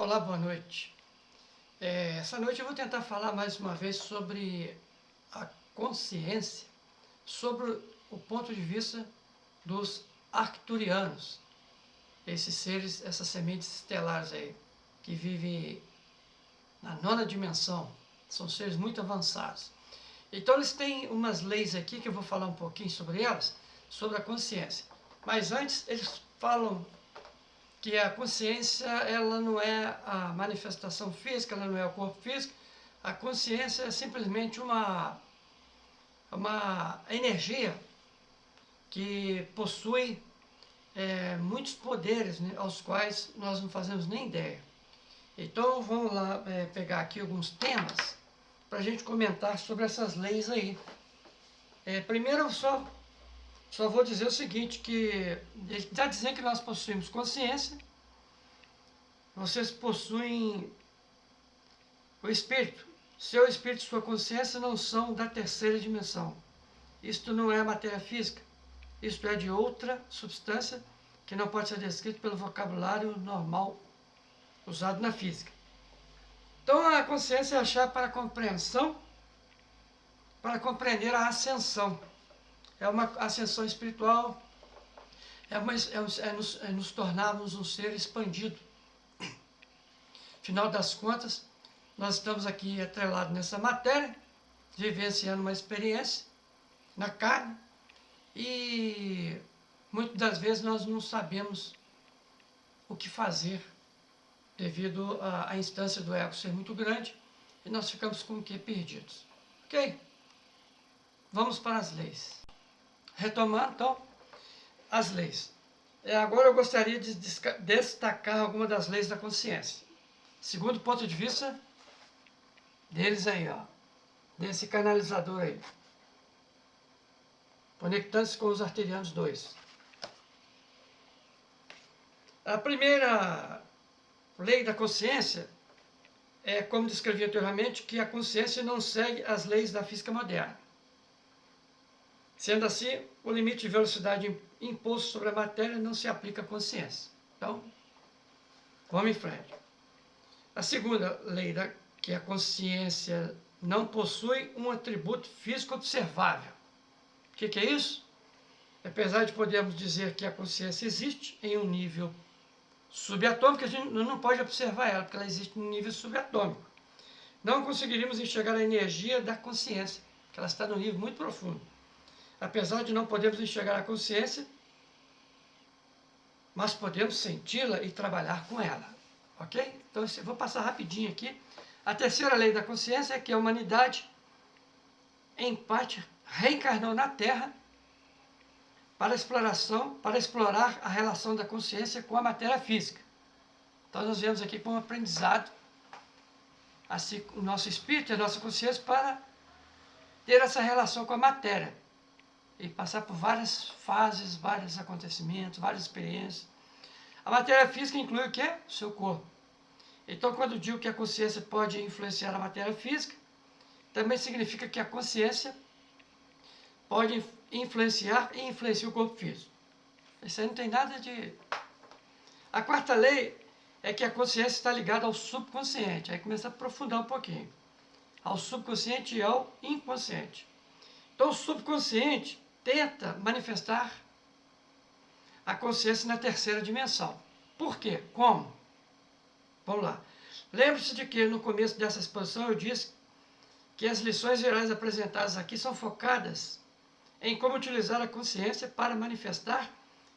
Olá, boa noite. Essa noite eu vou tentar falar mais uma vez sobre a consciência, sobre o ponto de vista dos arcturianos, esses seres, essas sementes estelares aí, que vivem na nona dimensão, são seres muito avançados. Então eles têm umas leis aqui que eu vou falar um pouquinho sobre elas, sobre a consciência. Mas antes eles falam que a consciência, ela não é a manifestação física, ela não é o corpo físico. A consciência é simplesmente uma energia que possui muitos poderes, né, aos quais nós não fazemos nem ideia. Então vamos lá pegar aqui alguns temas para a gente comentar sobre essas leis aí. Primeiro eu só vou dizer o seguinte, que ele está dizendo que nós possuímos consciência. Vocês possuem o espírito. Seu espírito e sua consciência não são da terceira dimensão. Isto não é matéria física. Isto é de outra substância que não pode ser descrito pelo vocabulário normal usado na física. Então a consciência é a chave para a compreensão, para compreender a ascensão. É uma ascensão espiritual, é nos tornarmos um ser expandido. Afinal das contas, nós estamos aqui atrelados nessa matéria, vivenciando uma experiência na carne, e muitas das vezes nós não sabemos o que fazer devido à instância do ego ser muito grande, e nós ficamos com o que? Perdidos. Ok? Vamos para as leis. Retomando, então, as leis. Agora eu gostaria de destacar algumas das leis da consciência. Segundo ponto de vista deles aí, ó, desse canalizador aí, conectando-se com os arterianos 2. A primeira lei da consciência é, como descrevi anteriormente, que a consciência não segue as leis da física moderna. Sendo assim, o limite de velocidade imposto sobre a matéria não se aplica à consciência. Então, vamos em frente. A segunda lei, que a consciência não possui um atributo físico observável. O que é isso? Apesar de podermos dizer que a consciência existe em um nível subatômico, a gente não pode observar ela, porque ela existe no nível subatômico. Não conseguiríamos enxergar a energia da consciência, porque ela está no nível muito profundo. Apesar de não podermos enxergar a consciência, mas podemos senti-la e trabalhar com ela. Ok? Então eu vou passar rapidinho aqui. A terceira lei da consciência é que a humanidade, em parte, reencarnou na Terra para explorar a relação da consciência com a matéria física. Então nós viemos aqui com um aprendizado, assim, o nosso espírito e a nossa consciência, para ter essa relação com a matéria e passar por várias fases, vários acontecimentos, várias experiências. A matéria física inclui o quê? O seu corpo. Então, quando digo que a consciência pode influenciar a matéria física, também significa que a consciência pode influenciar e influencia o corpo físico. Isso aí não tem nada de... A quarta lei é que a consciência está ligada ao subconsciente. Aí começa a aprofundar um pouquinho. Ao subconsciente e ao inconsciente. Então, o subconsciente tenta manifestar a consciência na terceira dimensão. Por quê? Como? Vamos lá. Lembre-se de que no começo dessa exposição eu disse que as lições gerais apresentadas aqui são focadas em como utilizar a consciência para manifestar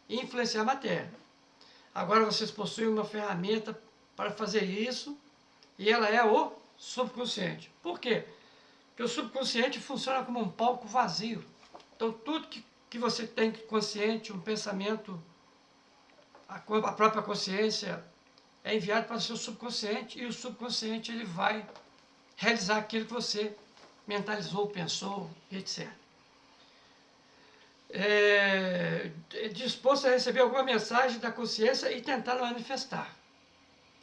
e influenciar a matéria. Agora vocês possuem uma ferramenta para fazer isso, e ela é o subconsciente. Por quê? Porque o subconsciente funciona como um palco vazio. Então tudo que você tem consciente, um pensamento, a própria consciência, é enviado para o seu subconsciente, e o subconsciente ele vai realizar aquilo que você mentalizou, pensou, etc. Disposto a receber alguma mensagem da consciência e tentar manifestar.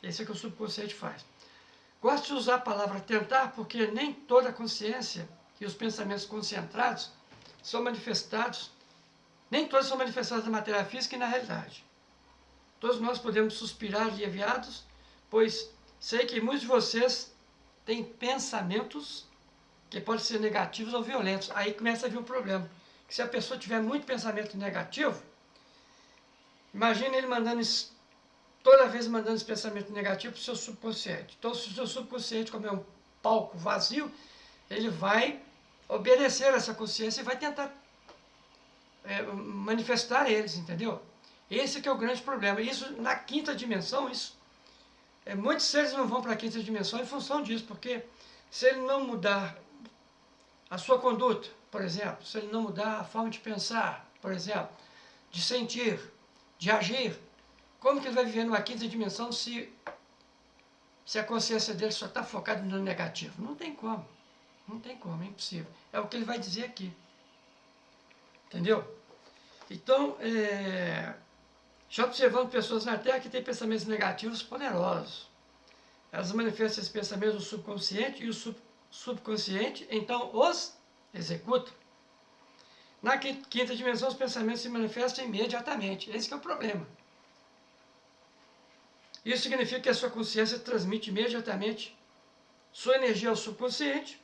Esse é o que o subconsciente faz. Gosto de usar a palavra tentar, porque nem toda a consciência e os pensamentos concentrados são manifestados, nem todos são manifestados na matéria física e na realidade. Todos nós podemos suspirar aliviados pois sei que muitos de vocês têm pensamentos que podem ser negativos ou violentos. Aí começa a vir o problema. Que se a pessoa tiver muito pensamento negativo, imagine ele toda vez mandando esse pensamento negativo para o seu subconsciente. Então, se o seu subconsciente, como é um palco vazio, ele vai obedecer a essa consciência e vai tentar manifestar eles, entendeu? Esse que é o grande problema. Isso, na quinta dimensão, muitos seres não vão para a quinta dimensão em função disso, porque se ele não mudar a sua conduta, por exemplo, se ele não mudar a forma de pensar, por exemplo, de sentir, de agir, como que ele vai viver numa quinta dimensão se a consciência dele só está focada no negativo? Não tem como. Não tem como, é impossível. É o que ele vai dizer aqui. Entendeu? Então, já observando pessoas na Terra que têm pensamentos negativos poderosos. Elas manifestam esses pensamentos no subconsciente e o subconsciente, então, os executa. Na quinta dimensão, os pensamentos se manifestam imediatamente. Esse que é o problema. Isso significa que a sua consciência transmite imediatamente sua energia ao subconsciente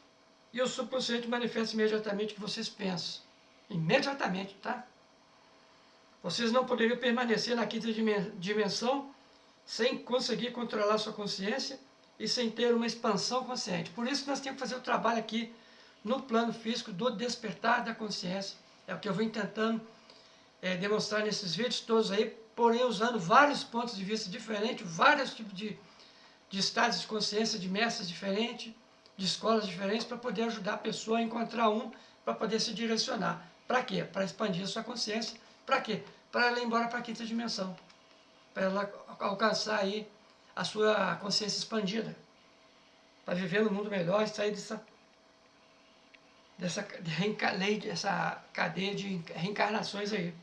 e o subconsciente manifesta imediatamente o que vocês pensam. Imediatamente, tá? Vocês não poderiam permanecer na quinta dimensão sem conseguir controlar sua consciência e sem ter uma expansão consciente. Por isso que nós temos que fazer o trabalho aqui no plano físico do despertar da consciência. É o que eu venho tentando demonstrar nesses vídeos todos aí, porém usando vários pontos de vista diferentes, vários tipos de estados de consciência, de mestres diferentes, de escolas diferentes, para poder ajudar a pessoa a encontrar para poder se direcionar. Para quê? Para expandir a sua consciência. Para quê? Para ela ir embora para a quinta dimensão. Para ela alcançar aí a sua consciência expandida. Para viver no mundo melhor e sair dessa cadeia de reencarnações aí.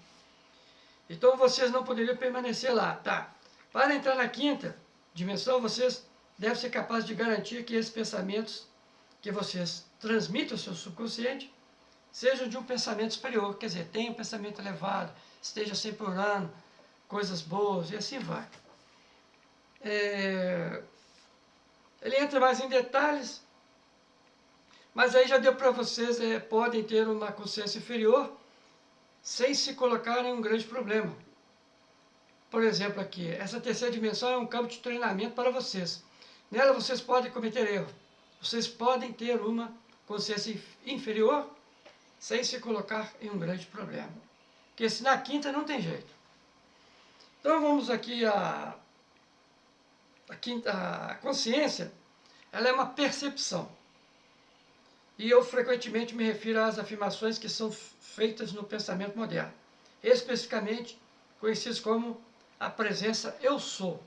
Então vocês não poderiam permanecer lá, tá? Para entrar na quinta dimensão, vocês devem ser capazes de garantir que esses pensamentos que vocês transmitem ao seu subconsciente sejam de um pensamento superior, quer dizer, tenha um pensamento elevado, esteja sempre orando, coisas boas, e assim vai. Ele entra mais em detalhes, mas aí já deu para vocês, podem ter uma consciência inferior sem se colocar em um grande problema. Por exemplo aqui, essa terceira dimensão é um campo de treinamento para vocês. Nela vocês podem cometer erro. Vocês podem ter uma consciência inferior sem se colocar em um grande problema. Porque se na quinta não tem jeito. Então vamos aqui a consciência, ela é uma percepção. E eu frequentemente me refiro às afirmações que são feitas no pensamento moderno, especificamente conhecidas como a presença eu sou.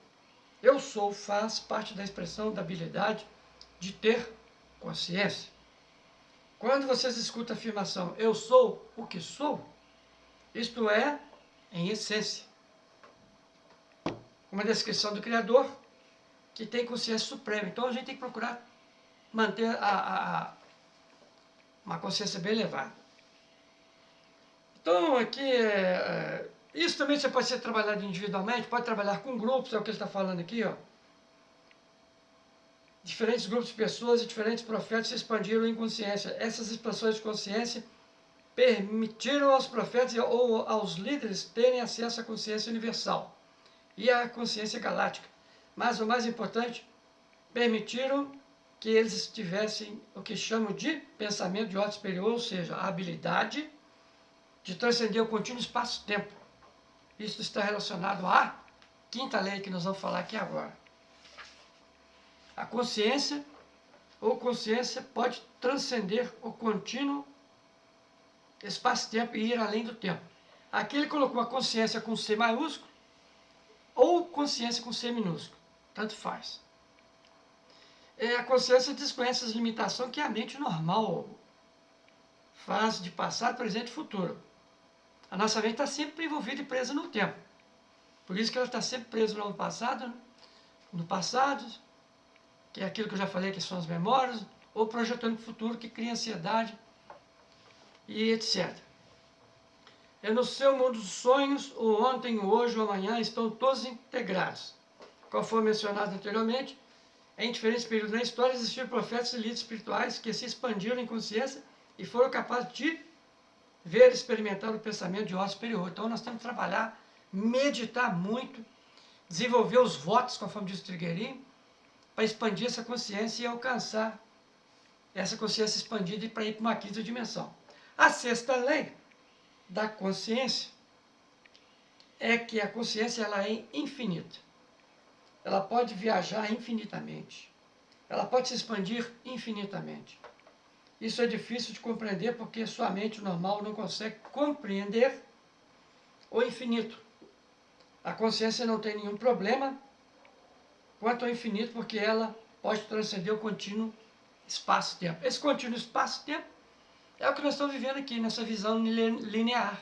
Eu sou faz parte da expressão da habilidade de ter consciência. Quando vocês escutam a afirmação eu sou o que sou, isto é, em essência, uma descrição do Criador que tem consciência suprema. Então a gente tem que procurar manter uma consciência bem elevada. Então aqui, isso também você pode ser trabalhado individualmente, pode trabalhar com grupos, é o que ele está falando aqui, ó. Diferentes grupos de pessoas e diferentes profetas se expandiram em consciência. Essas expansões de consciência permitiram aos profetas ou aos líderes terem acesso à consciência universal e à consciência galáctica. Mas o mais importante, permitiram que eles tivessem o que chamam de pensamento de ordem superior, ou seja, a habilidade de transcender o contínuo espaço-tempo. Isso está relacionado à quinta lei que nós vamos falar aqui agora. A consciência ou consciência pode transcender o contínuo espaço-tempo e ir além do tempo. Aqui ele colocou a consciência com C maiúsculo ou consciência com C minúsculo. Tanto faz. A consciência desconhece as limitações que a mente normal faz de passado, presente e futuro. A nossa mente está sempre envolvida e presa no tempo. Por isso que ela está sempre presa no passado, que é aquilo que eu já falei, que são as memórias, ou projetando para o futuro, que cria ansiedade e etc. No seu mundo dos sonhos, o ontem, o hoje, o amanhã estão todos integrados. conforme mencionado anteriormente, em diferentes períodos da história existiram profetas e líderes espirituais que se expandiram em consciência e foram capazes de ver e experimentar o pensamento de ordem superior. Então nós temos que trabalhar, meditar muito, desenvolver os votos, conforme diz o Trigueirinho, para expandir essa consciência e alcançar essa consciência expandida e para ir para uma quinta dimensão. A sexta lei da consciência é que a consciência ela é infinita. Ela pode viajar infinitamente. Ela pode se expandir infinitamente. Isso é difícil de compreender porque sua mente normal não consegue compreender o infinito. A consciência não tem nenhum problema quanto ao infinito porque ela pode transcender o contínuo espaço-tempo. Esse contínuo espaço-tempo é o que nós estamos vivendo aqui, nessa visão linear.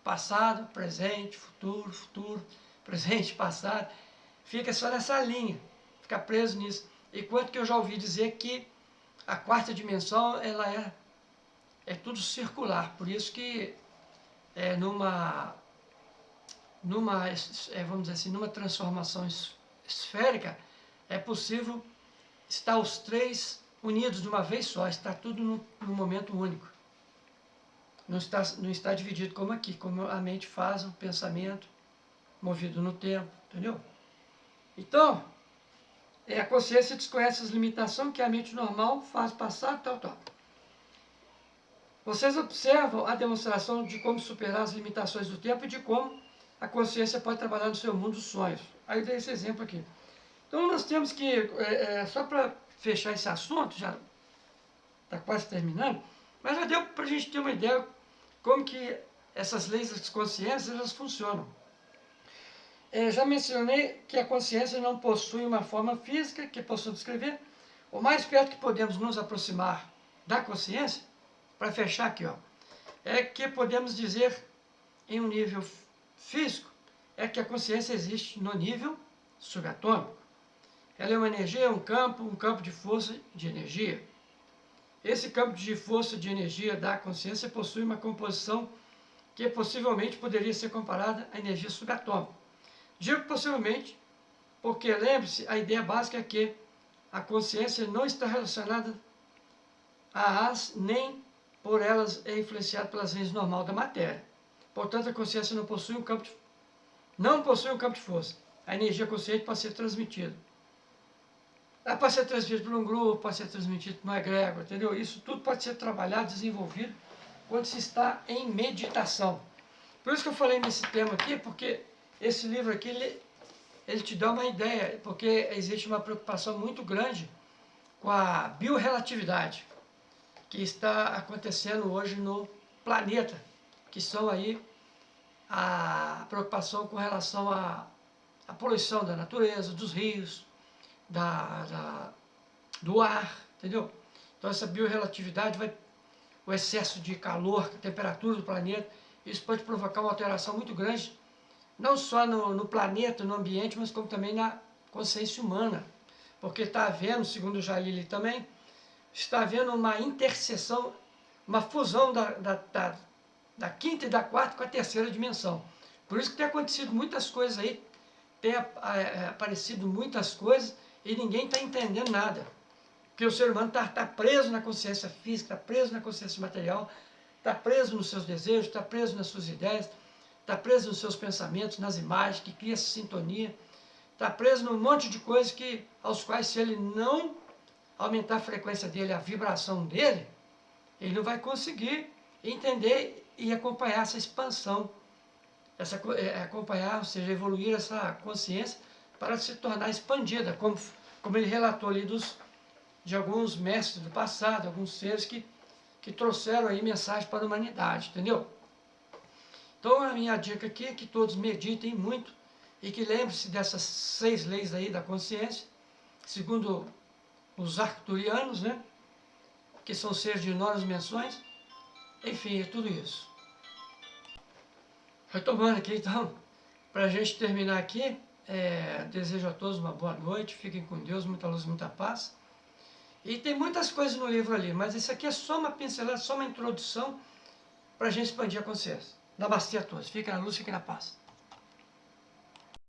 Passado, presente, futuro, futuro, presente, passado. Fica só nessa linha, fica preso nisso. Enquanto que eu já ouvi dizer que a quarta dimensão ela é tudo circular. Por isso que vamos dizer assim, numa transformação esférica, é possível estar os três unidos de uma vez só, está tudo num momento único. Não está dividido como aqui, como a mente faz o pensamento movido no tempo, entendeu? Então, a consciência desconhece as limitações que a mente normal faz passar, tal. Vocês observam a demonstração de como superar as limitações do tempo e de como a consciência pode trabalhar no seu mundo dos sonhos. Aí eu dei esse exemplo aqui. Então nós temos que, só para fechar esse assunto, já está quase terminando, mas já deu para a gente ter uma ideia como que essas leis das consciências elas funcionam. Já mencionei que a consciência não possui uma forma física que possamos descrever. O mais perto que podemos nos aproximar da consciência, para fechar aqui, é que podemos dizer em um nível físico, é que a consciência existe no nível subatômico. Ela é uma energia, um campo de força de energia. Esse campo de força de energia da consciência possui uma composição que possivelmente poderia ser comparada à energia subatômica. Digo possivelmente porque, lembre-se, a ideia básica é que a consciência não está relacionada às, nem por elas é influenciada pelas leis normais da matéria. Portanto, a consciência não possui um campo de força. A energia consciente pode ser transmitida. Ela pode ser transmitida por um grupo, pode ser transmitida por uma egrégora, entendeu? Isso tudo pode ser trabalhado, desenvolvido, quando se está em meditação. Por isso que eu falei nesse tema aqui, porque esse livro aqui, ele te dá uma ideia, porque existe uma preocupação muito grande com a biorrelatividade que está acontecendo hoje no planeta, que são aí a preocupação com relação à poluição da natureza, dos rios, do ar, entendeu? Então essa biorrelatividade o excesso de calor, a temperatura do planeta, isso pode provocar uma alteração muito grande, não só no planeta, no ambiente, mas como também na consciência humana. Porque está havendo, segundo o Jalili também, está havendo uma interseção, uma fusão da quinta e da quarta com a terceira dimensão. Por isso que tem acontecido muitas coisas aí, tem aparecido muitas coisas e ninguém está entendendo nada. Porque o ser humano está preso na consciência física, está preso na consciência material, está preso nos seus desejos, está preso nas suas ideias, está preso nos seus pensamentos, nas imagens, que cria essa sintonia, está preso num monte de coisas aos quais, se ele não aumentar a frequência dele, a vibração dele, ele não vai conseguir entender e acompanhar essa expansão, acompanhar, ou seja, evoluir essa consciência para se tornar expandida, como ele relatou ali de alguns mestres do passado, alguns seres que trouxeram aí mensagem para a humanidade, entendeu? Então a minha dica aqui é que todos meditem muito e que lembre-se dessas 6 leis aí da consciência, segundo os arcturianos, né? Que são seres de enormes dimensões. Enfim, é tudo isso. Retomando aqui então, para a gente terminar aqui, desejo a todos uma boa noite, fiquem com Deus, muita luz, muita paz. E tem muitas coisas no livro ali, mas isso aqui é só uma pincelada, só uma introdução para a gente expandir a consciência. Namastê a todos, fiquem na luz, fiquem na paz.